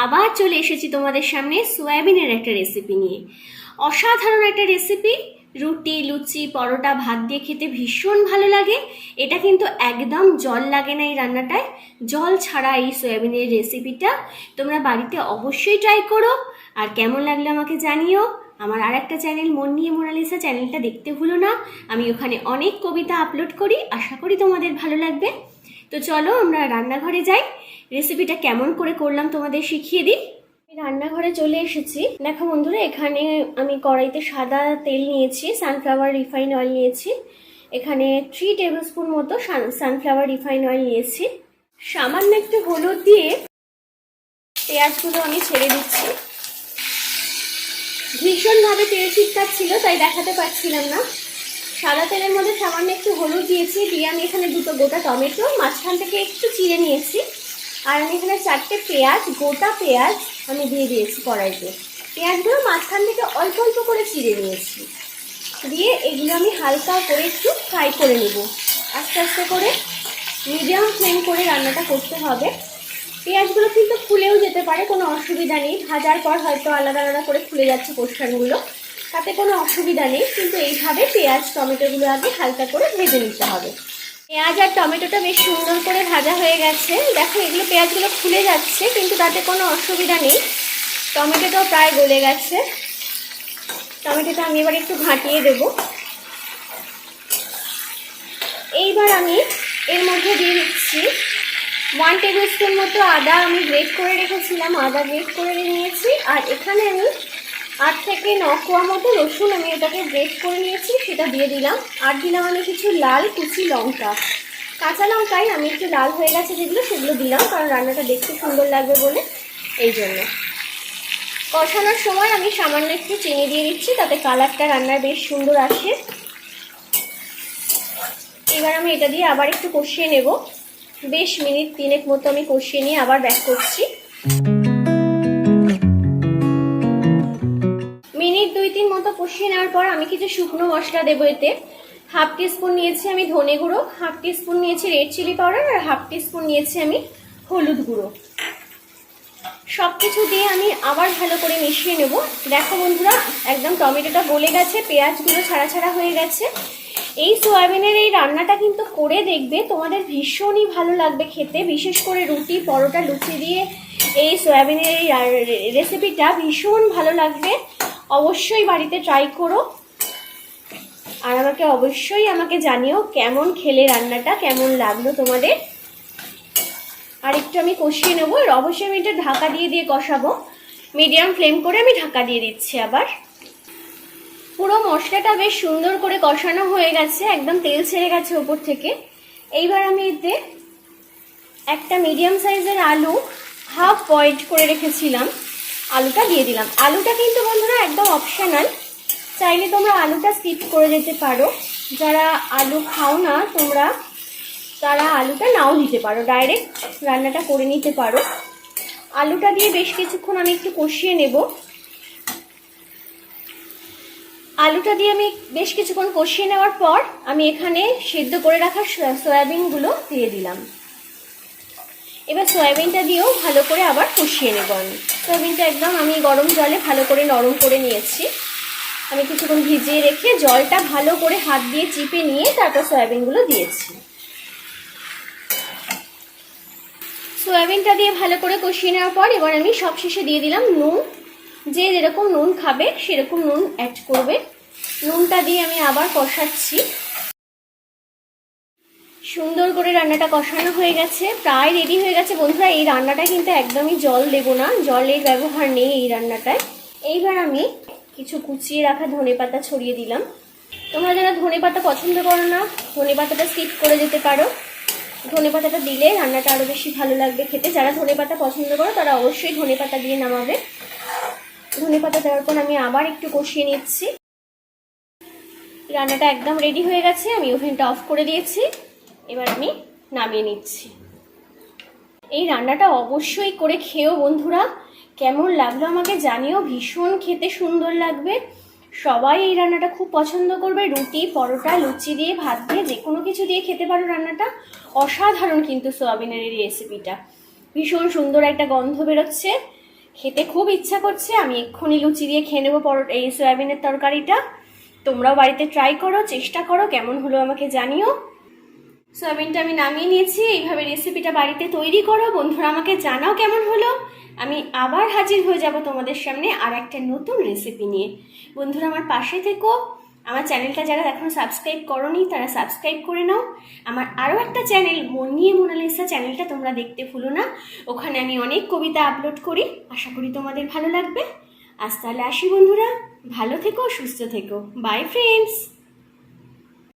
আবার চলে এসেছি তোমাদের সামনে সোয়াবিনের একটা রেসিপি নিয়ে। অসাধারণ একটা রেসিপি, রুটি, লুচি, পরোটা, ভাত দিয়ে খেতে ভীষণ ভালো লাগে। এটা কিন্তু একদম জল লাগে না এই রান্নাটায়, জল ছাড়া এই সোয়াবিনের রেসিপিটা তোমরা বাড়িতে অবশ্যই ট্রাই করো। আর কেমন লাগলো আমাকে জানিও। আমার আর একটা চ্যানেল মন নিয়ে মোনালিসা, চ্যানেলটা দেখতে ভুলো না। আমি ওখানে অনেক কবিতা আপলোড করি, আশা করি তোমাদের ভালো লাগবে। তো চলো আমরা রান্নাঘরে যাই, রেসিপিটা কেমন করে করলাম তোমাদের শিখিয়ে দিই। রান্নাঘরে চলে এসেছি। দেখো বন্ধুরা, এখানে আমি কড়াইতে সাদা তেল নিয়েছি, সানফ্লাওয়ার রিফাইন অয়েল নিয়েছি। এখানে 3 টেবিল স্পুন মতো সানফ্লাওয়ার রিফাইন অয়েল নিয়েছি। সামান্য একটু হলুদ দিয়ে পেঁয়াজগুলো আমি ছেড়ে দিচ্ছি। ভীষণভাবে তেল ছিটকাচ্ছিল, তাই দেখাতে পারছিলাম না। সাদা তেলের মধ্যে সামান্য একটু হলুদ দিয়েছি, দিয়ে আমি এখানে 2টো গোটা টমেটো মাঝখান থেকে একটু চিড়ে নিয়েছি। আর আমি এখানে 4টে পেঁয়াজ, গোটা পেঁয়াজ আমি দিয়ে দিয়েছি কড়াইতে। পেঁয়াজগুলো মাঝখান থেকে অল্প অল্প করে চিড়ে নিয়েছি, দিয়ে এগুলো আমি হালকা করে একটু ফ্রাই করে নেব। আস্তে আস্তে করে মিডিয়াম ফ্লেম করে রান্নাটা করতে হবে। পেঁয়াজগুলো কিন্তু ফুলেও যেতে পারে, কোনো অসুবিধা নেই। ভাজার পর হয়তো আলাদা আলাদা করে ফুলে যাচ্ছে পোর্শনগুলো, তাতে কোনো অসুবিধা নেই। কিন্তু এইভাবে পেঁয়াজ টমেটোগুলো আগে হালকা করে ভেজে নিতে হবে। পেঁয়াজ আর টমেটোটা বেশ সুন্দর করে ভাজা হয়ে গেছে। দেখো এগুলো পেঁয়াজগুলো ফুলে যাচ্ছে, কিন্তু তাতে কোনো অসুবিধা নেই। টমেটোটাও প্রায় গলে গেছে। টমেটোটা আমি এবার একটু ঘাঁটিয়ে দেব। এইবার আমি এর মধ্যে দিয়ে দিচ্ছি 1 টেবিল স্পুন মতো আদা। আমি গ্রেট করে রেখেছিলাম, আদা গ্রেট করে নিয়েছি। আর এখানে আমি 8 থেকে 9 কোয়া মতো রসুন আমি এটাকে গ্রেট করে নিয়েছি, সেটা দিয়ে দিলাম। আর দিলাম আমি কিছু লাল কুচি লঙ্কা, কাঁচা লঙ্কায় আমি একটু লাল হয়ে গেছে যেগুলো, সেগুলো দিলাম, কারণ রান্নাটা দেখতে সুন্দর লাগবে বলে। এই জন্য কষানোর সময় আমি সামান্য একটু চিনি দিয়ে দিচ্ছি, তাতে কালারটা রান্নার বেশ সুন্দর আসে। এবার আমি এটা দিয়ে আবার একটু কষিয়ে নেব। বেশ মিনিট 3 মতো আমি কষিয়ে নিয়ে আবার ব্যাক করছি। মিনিট 2-3 মতো কষিয়ে নেওয়ার পর আমি কিছু শুকনো মশলা দেবো এতে। 1/2 টিস্পুন নিয়েছি আমি ধনে গুঁড়ো, 1/2 টিস্পুন নিয়েছি রেড চিলি পাউডার, আর 1/2 টিস্পুন নিয়েছি আমি হলুদ গুঁড়ো। সব কিছু দিয়ে আমি আবার ভালো করে মিশিয়ে নেব। দেখো বন্ধুরা, একদম টমেটোটা গলে গেছে, পেঁয়াজগুলো ছাড়া ছাড়া হয়ে গেছে। এই সোয়াবিনের এই রান্নাটা কিন্তু করে দেখবে, তোমাদের ভীষণই ভালো লাগবে খেতে। বিশেষ করে রুটি, পরোটা, লুচি দিয়ে এই সোয়াবিনের এই রেসিপিটা ভীষণ ভালো লাগবে। অবশ্যই বাড়িতে ট্রাই করো, আর অবশ্যই আমাকে জানিও কেমন খেলে, রান্নাটা কেমন লাগলো তোমাদের। আর একটু আমি কষিয়ে নেবো। আর অবশ্যই আমি এটা ঢাকা দিয়ে দিয়ে কষাবো, মিডিয়াম ফ্লেম করে আমি ঢাকা দিয়ে দিচ্ছি। আবার পুরো মশলাটা বেশ সুন্দর করে কষানো হয়ে গেছে, একদম তেল ছেড়ে গেছে ওপর থেকে। এইবার আমি এতে একটা মিডিয়াম সাইজের আলু হাফ বয়েলড করে রেখেছিলাম, আলুটা দিয়ে দিলাম। আলুটা কিন্তু বন্ধুরা একদম অপশনাল, চাইলে তোমরা আলুটা স্কিপ করে যেতে পারো। যারা আলু খাও না তোমরা, তারা আলুটা নাও দিতে পারো, ডাইরেক্ট রান্নাটা করে নিতে পারো। আলুটা দিয়ে বেশ কিছুক্ষণ আমি একটু কষিয়ে নেব। আলুটা দিয়ে আমি বেশ কিছুক্ষণ কষিয়ে নেওয়ার পর আমি এখানে সিদ্ধ করে রাখা সয়াবিনগুলো দিয়ে দিলাম। এবার সয়াবিনটা দিয়েও ভালো করে আবার কষিয়ে নেব আমি। সয়াবিনটা একদম আমি গরম জলে ভালো করে নরম করে নিয়েছি। আমি কিছুক্ষণ ভিজিয়ে রেখে জলটা ভালো করে হাত দিয়ে চিপে নিয়ে তারপর সয়াবিনগুলো দিয়েছি। সয়াবিনটা দিয়ে ভালো করে কষিয়ে নেওয়ার পর এবার আমি সবশেষে দিয়ে দিলাম নুন। যে যেরকম নুন খাবে সেরকম নুন অ্যাড করবে। নুনটা দিয়ে আমি আবার কষাচ্ছি। সুন্দর করে রান্নাটা কষানো হয়ে গেছে, প্রায় রেডি হয়ে গেছে বন্ধুরা। এই রান্নাটা কিন্তু একদমই জল দেব না, জলের ব্যবহার নেই এই রান্নাটায়। এইবার আমি কিছু কুচিয়ে রাখা ধনেপাতা ছড়িয়ে দিলাম। তোমরা যারা ধনেপাতা পছন্দ করো না, ধনেপাতাটা স্কিপ করে যেতে পারো। ধনেপাতাটা দিলে রান্নাটা আরো বেশি ভালো লাগবে খেতে। যারা ধনেপাতা পছন্দ করো তারা অবশ্যই ধনেপাতা দিয়ে নামাবে। ধনেপাতা দেওয়ার পর আমি আবার একটু কষিয়ে নিচ্ছি। রান্নাটা একদম রেডি হয়ে গেছে, আমি ওভেনটা অফ করে দিয়েছি। এবার আমি নামিয়ে নিচ্ছি। এই রান্নাটা অবশ্যই করে খেও বন্ধুরা, কেমন লাগলো আমাকে জানিও। ভীষণ খেতে সুন্দর লাগবে, সবাই এই রান্নাটা খুব পছন্দ করবে। রুটি, পরোটা, লুচি দিয়ে, ভাত দিয়ে, যে কোনো কিছু দিয়ে খেতে পারো রান্নাটা। অসাধারণ কিন্তু সোয়াবিনের এই রেসিপিটা, ভীষণ সুন্দর একটা গন্ধ বেরোচ্ছে। খেতে খুব ইচ্ছা করছে, আমি এক্ষুনি লুচি দিয়ে খেয়ে নেবো এই সয়াবিনের তরকারিটা। তোমরাও বাড়িতে ট্রাই করো, চেষ্টা করো, কেমন হলো আমাকে জানিও। সয়াবিনটা আমি নামিয়ে নিয়েছি, এইভাবে রেসিপিটা বাড়িতে তৈরি করো বন্ধুরা, আমাকে জানাও কেমন হলো। আমি আবার হাজির হয়ে যাব তোমাদের সামনে আর একটা নতুন রেসিপি নিয়ে। বন্ধুরা আমার পাশে থেকো, আমার চ্যানেলটা যারা এখনো সাবস্ক্রাইব করোনি তারা সাবস্ক্রাইব করে নাও। আমার আরও একটা চ্যানেল মন নিয়ে মোনালিসা, চ্যানেলটা তোমরা দেখতে ভুলো না, ওখানে আমি অনেক কবিতা আপলোড করি, আশা করি তোমাদের ভালো লাগবে। আজ তাহলে আসি বন্ধুরা, ভালো থেকো, সুস্থ থেকো, বাই ফ্রেন্ডস।